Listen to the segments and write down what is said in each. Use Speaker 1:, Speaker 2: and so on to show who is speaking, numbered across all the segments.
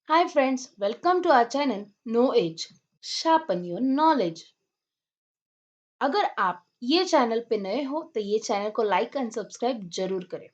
Speaker 1: Hi friends, welcome to our channel No Age, Sharpen Your Knowledge। अगर आप ये channel पे नए हो तो ये चैनल को लाइक एंड सब्सक्राइब जरूर करें।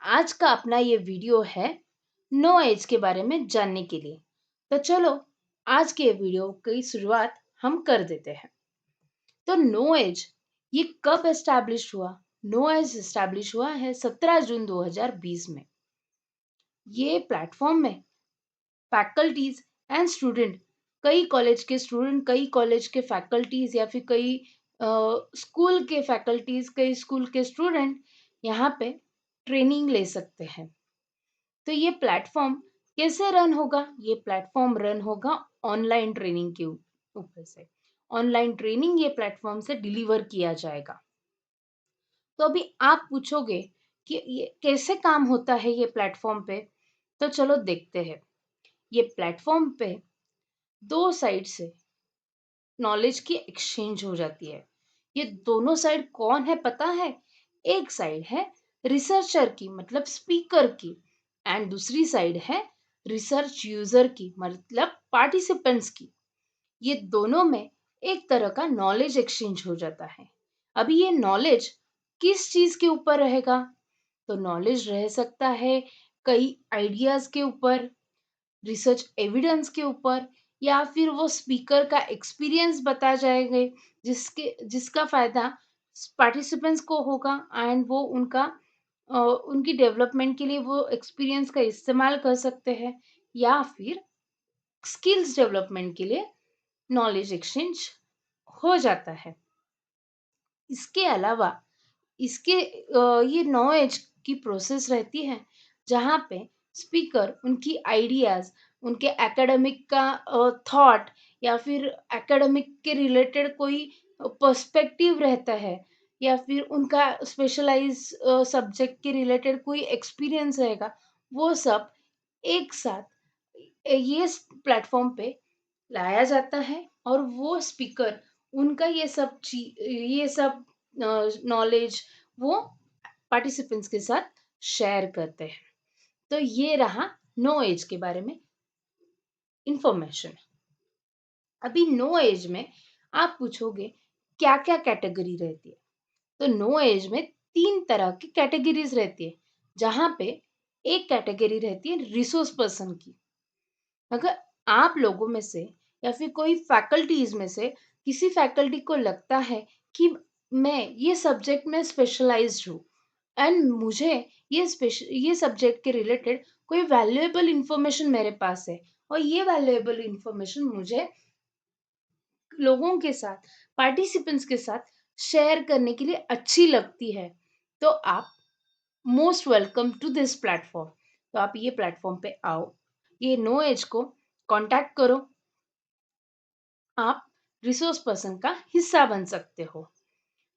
Speaker 1: आज का अपना ये वीडियो है नो एज के बारे में जानने के लिए। तो चलो आज के वीडियो की शुरुआत हम कर देते हैं। तो नो एज ये कब एस्टैब्लिश हुआ? नो एज एस्टैब्लिश हुआ है 17 जून 2020 में। ये प्लेटफॉर्म में फैकल्टीज एंड स्टूडेंट, कई कॉलेज के स्टूडेंट, कई कॉलेज के फैकल्टीज या फिर कई स्कूल के फैकल्टीज, कई स्कूल के स्टूडेंट यहाँ पे ट्रेनिंग ले सकते हैं। तो ये प्लेटफॉर्म कैसे रन होगा? ये प्लेटफॉर्म रन होगा ऑनलाइन ट्रेनिंग के ऊपर से। ऑनलाइन ट्रेनिंग ये प्लेटफॉर्म से डिलीवर किया जाएगा। तो अभी आप पूछोगे कि ये कैसे काम होता है ये प्लेटफॉर्म पे? तो चलो देखते हैं। ये प्लेटफॉर्म पे दो साइड से नॉलेज की एक्सचेंज हो जाती है। ये दोनों साइड कौन है पता है? एक साइड है रिसर्चर की, मतलब स्पीकर की, एंड दूसरी साइड है रिसर्च यूजर की, मतलब पार्टिसिपेंट्स की। ये दोनों में एक तरह का नॉलेज एक्सचेंज हो जाता है। अभी ये नॉलेज किस चीज के ऊपर रहेगा? तो नॉलेज रह सकता है कई आइडियाज के ऊपर, रिसर्च एविडेंस के ऊपर, या फिर वो स्पीकर का एक्सपीरियंस बता जाएंगे जिसका फायदा पार्टिसिपेंट्स को होगा, एंड वो उनकी डेवलपमेंट के लिए वो एक्सपीरियंस का इस्तेमाल कर सकते हैं, या फिर स्किल्स डेवलपमेंट के लिए नॉलेज एक्सचेंज हो जाता है। इसके अलावा ये नॉलेज की प्रोसेस रहती है जहाँ पे स्पीकर उनकी आइडियाज, उनके एकेडमिक का थॉट, या फिर एकेडमिक के रिलेटेड कोई पर्सपेक्टिव रहता है, या फिर उनका स्पेशलाइज सब्जेक्ट के रिलेटेड कोई एक्सपीरियंस रहेगा, वो सब एक साथ ये प्लेटफॉर्म पे लाया जाता है, और वो स्पीकर उनका ये सब नॉलेज वो पार्टिसिपेंट्स के साथ शेयर करते हैं। तो ये रहा नो एज के बारे में इंफॉर्मेशन। अभी नो एज में आप पूछोगे क्या क्या कैटेगरी रहती है? तो नो एज में तीन तरह की कैटेगरीज रहती है, जहां पे एक कैटेगरी रहती है रिसोर्स पर्सन की। अगर आप लोगों में से या फिर कोई फैकल्टीज में से किसी फैकल्टी को लगता है कि मैं ये सब्जेक्ट में स्पेशलाइज्ड हूँ, एंड मुझे ये सब्जेक्ट के रिलेटेड कोई वैल्यूएबल इंफॉर्मेशन मेरे पास है, और ये वैल्यूएबल इंफॉर्मेशन मुझे लोगों के साथ, पार्टिसिपेंट्स के साथ शेयर करने के लिए अच्छी लगती है, तो आप most welcome to this platform. तो आप ये प्लेटफॉर्म पे आओ, ये नो एज को कांटेक्ट करो, आप रिसोर्स पर्सन का हिस्सा बन सकते हो।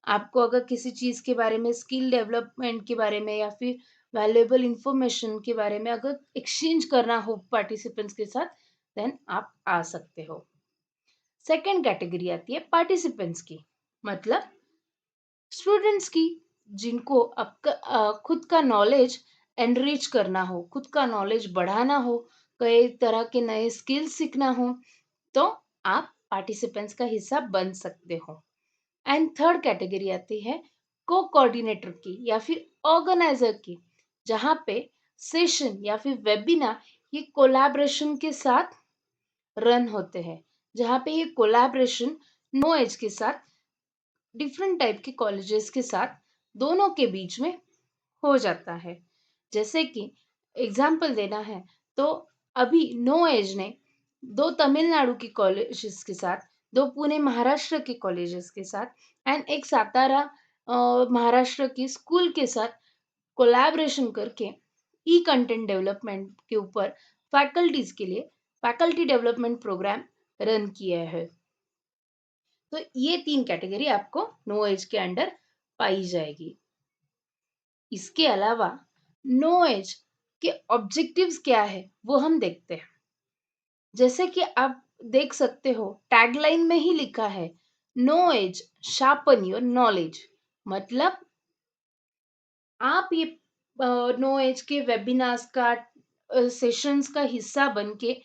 Speaker 1: आपको अगर किसी चीज के बारे में, स्किल डेवलपमेंट के बारे में, या फिर वैल्यूएबल इंफॉर्मेशन के बारे में अगर एक्सचेंज करना हो पार्टिसिपेंट्स के साथ, देन आप आ सकते हो। सेकेंड कैटेगरी आती है पार्टिसिपेंट्स की, मतलब स्टूडेंट्स की, जिनको खुद का नॉलेज एनरिच करना हो, खुद का नॉलेज बढ़ाना हो, कई तरह के नए स्किल्स सीखना हो, तो आप पार्टिसिपेंट्स का हिस्सा बन सकते हो। एंड थर्ड कैटेगरी आती है को कोऑर्डिनेटर की या फिर ऑर्गेनाइजर की, जहाँ पे सेशन या फिर वेबिनार ये कोलैबोरेशन के साथ रन होते हैं, जहाँ पे ये कोलैबोरेशन नो एज के साथ, डिफरेंट टाइप के कॉलेजेस के साथ, दोनों के बीच में हो जाता है। जैसे कि एग्जाम्पल देना है तो अभी नो एज ने दो तमिलनाडु के कॉलेजेस के साथ, दो पुणे महाराष्ट्र के कॉलेजेस के साथ, एंड एक सातारा महाराष्ट्र के स्कूल के साथ कोलैबोरेशन करके ई कंटेंट डेवलपमेंट के ऊपर फैकल्टीज के लिए फैकल्टी डेवलपमेंट प्रोग्राम रन किया है। तो ये तीन कैटेगरी आपको नो एज के अंडर पाई जाएगी। इसके अलावा नो एज के ऑब्जेक्टिव्स क्या है वो हम देखते हैं। जैसे कि आप देख सकते हो टैगलाइन में ही लिखा है Know Edge sharpen your knowledge, मतलब आप ये नो एज के वेबिनार्स का सेशंस का हिस्सा बन के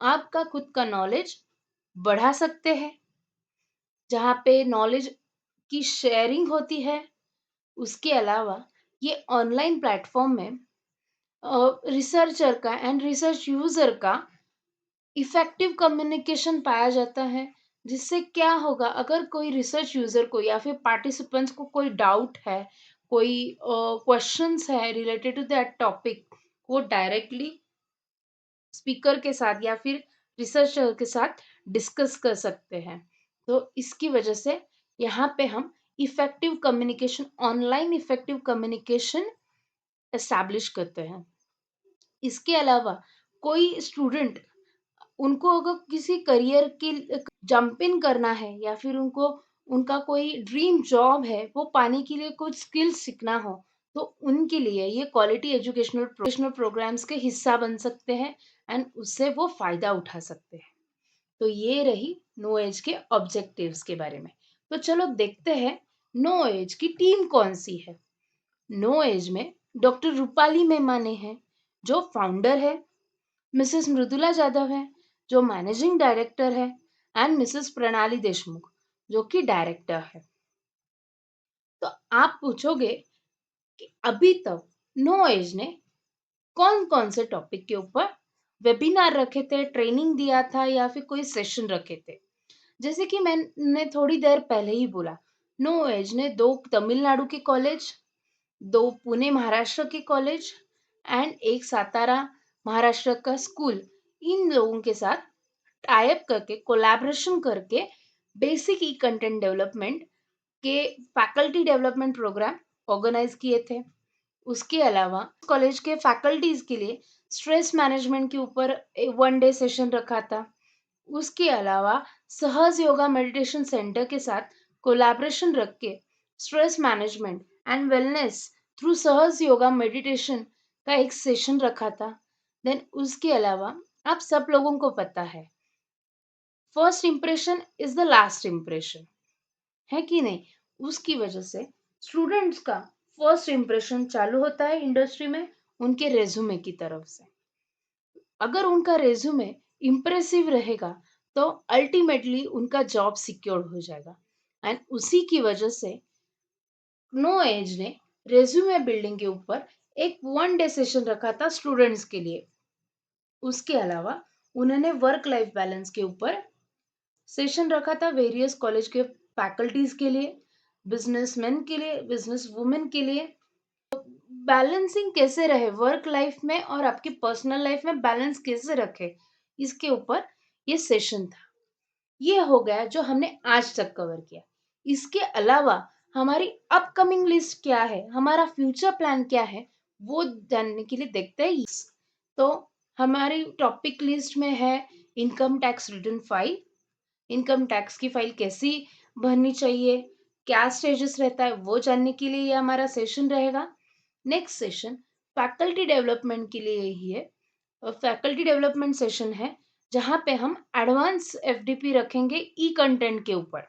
Speaker 1: आपका खुद का नॉलेज बढ़ा सकते हैं, जहाँ पे नॉलेज की शेयरिंग होती है। उसके अलावा ये ऑनलाइन प्लेटफ़ॉर्म में रिसर्चर का एंड रिसर्च यूज़र का इफ़ेक्टिव कम्युनिकेशन पाया जाता है, जिससे क्या होगा, अगर कोई रिसर्च यूज़र को या फिर पार्टिसिपेंट्स को कोई डाउट है, कोई क्वेश्चन्स है रिलेटेड टू दैट टॉपिक, वो डायरेक्टली स्पीकर के साथ या फिर रिसर्चर के साथ डिस्कस कर सकते हैं। तो इसकी वजह से यहाँ पे हम effective communication, online effective communication establish करते हैं। इसके अलावा कोई स्टूडेंट, उनको अगर किसी करियर की जंप इन करना है या फिर उनको उनका कोई ड्रीम जॉब है वो पाने के लिए कुछ स्किल्स सीखना हो, तो उनके लिए ये क्वालिटी एजुकेशनल प्रोग्राम्स के हिस्सा बन सकते हैं एंड उससे वो फायदा उठा सकते हैं। तो ये रही नो एज के ऑब्जेक्टिव्स के बारे में। तो चलो देखते हैं नो एज की टीम कौन सी है। नो एज में डॉक्टर रूपाली मेमाने हैं, जो फाउंडर है। मिसेस मृदुला जाधव है, जो मैनेजिंग डायरेक्टर है। एंड मिसेस प्रणाली देशमुख, जो कि डायरेक्टर है। तो आप पूछोगे कि अभी तक नो एज ने कौन कौन से टॉपिक के ऊपर वेबिनार रखे थे, ट्रेनिंग दिया था या फिर कोई सेशन रखे थे। जैसे कि मैंने थोड़ी देर पहले ही बोला, नो एज ने 2 तमिलनाडु के कॉलेज, 2 पुणे महाराष्ट्र के कॉलेज एंड 1 सातारा महाराष्ट्र का स्कूल, इन लोगों के साथ टाई अप करके, कोलैबोरेशन करके बेसिक ई कंटेंट डेवलपमेंट के फैकल्टी डेवलपमेंट प्रोग्राम ऑर्गेनाइज किए थे। उसके अलावा कॉलेज के फैकल्टीज के लिए स्ट्रेस मैनेजमेंट के ऊपर 1 डे सेशन रखा था। उसके अलावा सहज योगा मेडिटेशन सेंटर के साथ कोलैबोरेशन रख के stress management and wellness through सहज योगा मेडिटेशन का एक सेशन रखा था। देन उसके अलावा आप सब लोगों को पता है, first impression is the last impression, है कि नहीं? उसकी वजह से स्टूडेंट्स का फर्स्ट इंप्रेशन चालू होता है इंडस्ट्री में उनके रेज्यूमे की तरफ से। अगर उनका रेज्यूमे इम्प्रेसिव रहेगा तो अल्टीमेटली उनका जॉब सिक्योर हो जाएगा। एंड उसी की वजह से नो एज ने रेज्यूमे बिल्डिंग के ऊपर एक 1 डे सेशन रखा था स्टूडेंट्स के लिए। उसके अलावा उन्होंने वर्क लाइफ बैलेंस के ऊपर सेशन रखा था वेरियस कॉलेज के फैकल्टीज के लिए, बिजनेसमैन के लिए, बिजनेस वुमेन के लिए। बैलेंसिंग कैसे रहे वर्क लाइफ में और आपकी पर्सनल लाइफ में, बैलेंस कैसे रखे, इसके ऊपर ये सेशन था। ये हो गया जो हमने आज तक कवर किया। इसके अलावा हमारी अपकमिंग लिस्ट क्या है, हमारा फ्यूचर प्लान क्या है, वो जानने के लिए देखते हैं। तो हमारी टॉपिक लिस्ट में है income tax return file. Income tax की फाइल कैसी भरनी चाहिए, क्या स्टेजेस रहता है, वो जानने के लिए ये हमारा सेशन रहेगा। नेक्स्ट सेशन फैकल्टी डेवलपमेंट के लिए ही है। फैकल्टी डेवलपमेंट सेशन है जहाँ पे हम एडवांस एफडीपी रखेंगे ई कंटेंट के ऊपर।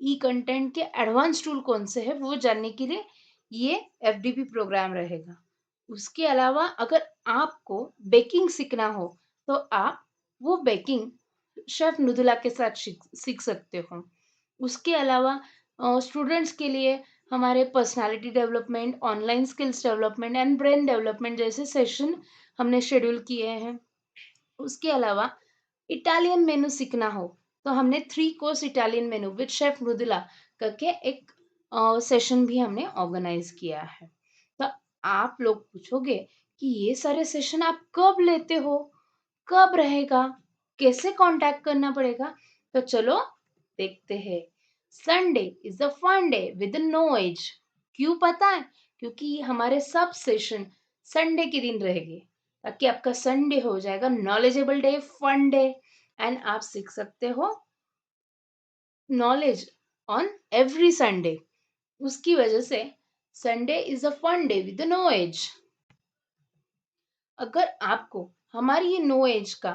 Speaker 1: ई कंटेंट के एडवांस टूल कौन से है वो जानने के लिए ये एफडीपी प्रोग्राम रहेगा। उसके अलावा अगर आपको बेकिंग सीखना हो तो आप वो बेकिंग शेफ मृदुला के साथ सीख सकते हो। उसके अलावा स्टूडेंट्स के लिए हमारे personality development, online skills development and brain development जैसे सेशन हमने शेड्यूल किए हैं। उसके अलावा इटालियन मेनू सीखना हो तो हमने 3 course Italian menu with chef Mridula करके एक सेशन भी हमने ऑर्गेनाइज किया है। तो आप लोग पूछोगे कि ये सारे सेशन आप कब लेते हो, कब रहेगा, कैसे कांटेक्ट करना पड़ेगा? तो चलो देखते हैं। Sunday is the fun day with Know Edge. क्यों पता है? क्योंकि हमारे सब सेशन संडे के दिन रहेंगे, ताकि आपका संडे हो जाएगा knowledgeable day, fun day and आप सीख सकते हो नॉलेज ऑन एवरी संडे। उसकी वजह से Sunday is a fun day with Know Edge. अगर आपको हमारी ये नो एज का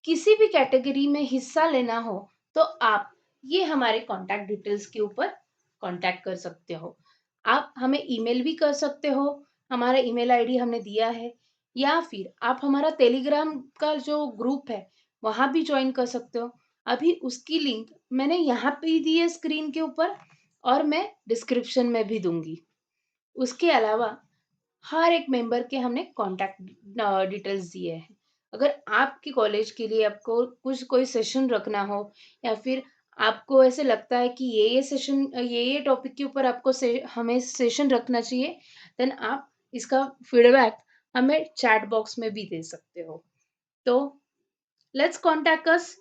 Speaker 1: किसी भी कैटेगरी में हिस्सा लेना हो तो आप ये हमारे कांटेक्ट डिटेल्स के ऊपर कांटेक्ट कर सकते हो। आप हमें ईमेल भी कर सकते हो, हमारा ईमेल आईडी हमने दिया है या फिर आप हमारा टेलीग्राम का जो ग्रुप है वहाँ भी ज्वाइन कर सकते हो। अभी उसकी लिंक मैंने यहाँ पे दी है स्क्रीन के ऊपर, और मैं डिस्क्रिप्शन में भी दूंगी। उसके अलावा हर एक मेंबर के हमने कॉन्टैक्ट डिटेल्स दिए हैं। अगर आपके कॉलेज के लिए आपको कुछ कोई सेशन रखना हो, या फिर आपको ऐसे लगता है कि ये सेशन, ये टॉपिक के ऊपर आपको हमें सेशन रखना चाहिए, देन आप इसका फीडबैक हमें चैट बॉक्स में भी दे सकते हो। तो let's contact us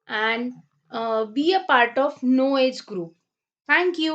Speaker 1: and be a part of Know Edge group. Thank you.